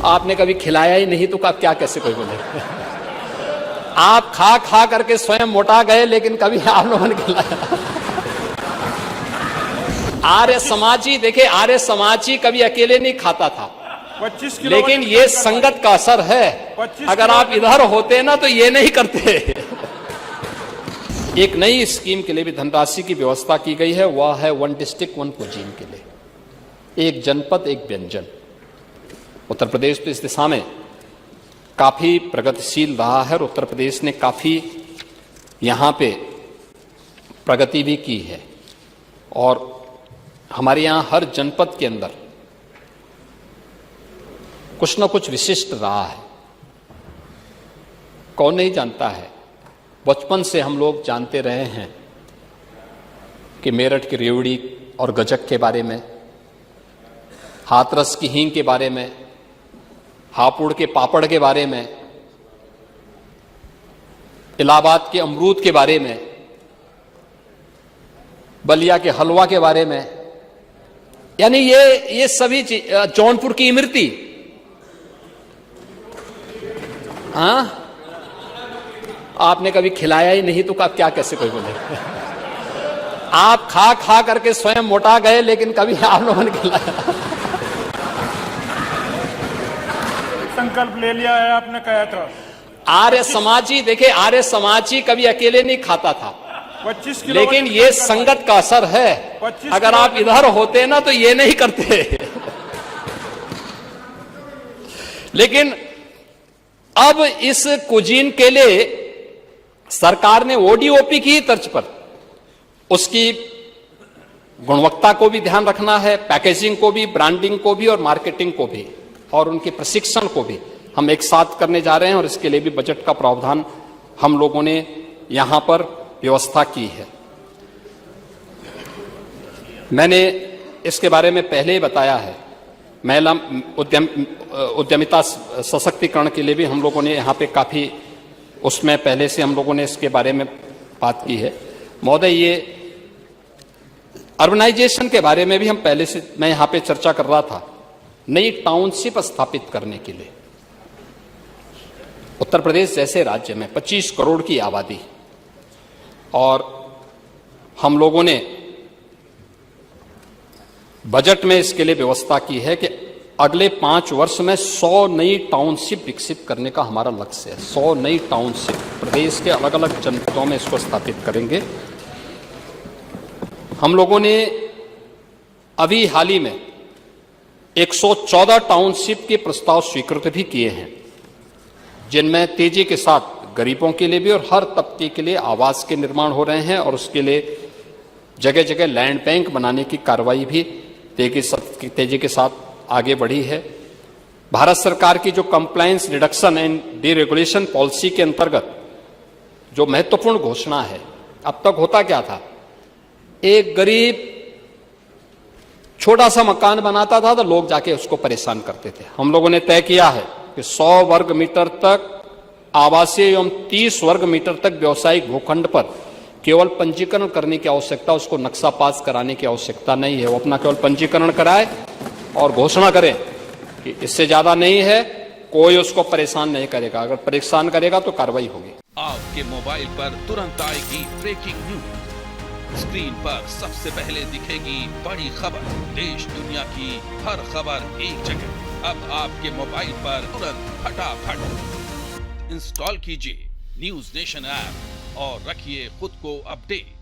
आपने कभी खिलाया ही नहीं तो क्या कैसे कोई बोले। आप खा खा करके स्वयं मोटा गए, लेकिन कभी आप लोगों ने खिलाया। आर्य समाजी, देखिए आर्य समाजी कभी अकेले नहीं खाता था, 25 किलो, लेकिन ये संगत का असर है। अगर आप इधर होते ना तो ये नहीं करते। एक नई स्कीम के लिए भी धनराशि की व्यवस्था की गई है, वह है 1 डिस्ट्रिक्ट 1 कुजीन के लिए, एक जनपद एक व्यंजन। उत्तर प्रदेश तो इस दिशा में काफी प्रगतिशील रहा है और उत्तर प्रदेश ने काफी यहां पे प्रगति भी की है। और हमारे यहां हर जनपद के अंदर कुछ न कुछ विशिष्ट रहा है। कौन नहीं जानता है, बचपन से हम लोग जानते रहे हैं कि मेरठ की रेवड़ी और गजक के बारे में, हाथरस की हींग के बारे में, हापुड़ के पापड़ के बारे में, इलाहाबाद के अमरूद के बारे में, बलिया के हलवा के बारे में, यानी ये सभी चीज, जौनपुर की इमरती, हाँ आपने कभी खिलाया ही नहीं तो क्या कैसे कोई बोले। आप खा खा करके स्वयं मोटा गए, लेकिन कभी आप लोगों ने खिलाया। संकल्प ले लिया है आपने, कहा था आर्य समाजी, देखिए आर्य समाजी कभी अकेले नहीं खाता था, 25 किलो, लेकिन ये संगत का असर है। अगर आप इधर होते ना तो ये नहीं करते। लेकिन अब इस कुजीन के लिए सरकार ने ओडीओपी की तर्ज पर उसकी गुणवत्ता को भी ध्यान रखना है, पैकेजिंग को भी, ब्रांडिंग को भी और मार्केटिंग को भी, और उनके प्रशिक्षण को भी हम एक साथ करने जा रहे हैं। और इसके लिए भी बजट का प्रावधान हम लोगों ने यहां पर व्यवस्था की है। मैंने इसके बारे में पहले ही बताया है, महिला उद्यमिता सशक्तिकरण के लिए भी हम लोगों ने यहां पे काफी, उसमें पहले से हम लोगों ने इसके बारे में बात की है। महोदय, ये अर्बनाइजेशन के बारे में भी हम पहले से, मैं यहां पे चर्चा कर रहा था, नई टाउनशिप स्थापित करने के लिए। उत्तर प्रदेश जैसे राज्य में 25 करोड़ की आबादी, और हम लोगों ने बजट में इसके लिए व्यवस्था की है कि अगले 5 वर्ष में 100 नई टाउनशिप विकसित करने का हमारा लक्ष्य है। 100 नई टाउनशिप प्रदेश के अलग अलग जनपदों में इसको स्थापित करेंगे। हम लोगों ने अभी हाल ही में 114 टाउनशिप के प्रस्ताव स्वीकृत भी किए हैं, जिनमें तेजी के साथ गरीबों के लिए भी और हर तबके के लिए आवास के निर्माण हो रहे हैं, और उसके लिए जगह जगह लैंड बैंक बनाने की कार्रवाई भी तेजी के साथ आगे बढ़ी है। भारत सरकार की जो compliance reduction and deregulation policy के अंतर्गत जो महत्वपूर्ण घोषणा है, अब तक होता क्या था, एक गरीब छोटा सा मकान बनाता था तो लोग जाके उसको परेशान करते थे। हम लोगों ने तय किया है कि 100 वर्ग मीटर तक आवासीय एवं 30 वर्ग मीटर तक व्यावसायिक भूखंड पर केवल पंजीकरण करने की आवश्यकता, उसको नक्शा पास कराने की आवश्यकता नहीं है। वो अपना केवल पंजीकरण कराए और घोषणा करें कि इससे ज्यादा नहीं है, कोई उसको परेशान नहीं करेगा। अगर परेशान करेगा तो कार्रवाई होगी। आपके मोबाइल पर तुरंत आएगी ब्रेकिंग न्यूज, स्क्रीन पर सबसे पहले दिखेगी बड़ी खबर, देश दुनिया की हर खबर एक जगह। अब आपके मोबाइल पर तुरंत फटाफट इंस्टॉल कीजिए न्यूज नेशन ऐप और रखिए खुद को अपडेट।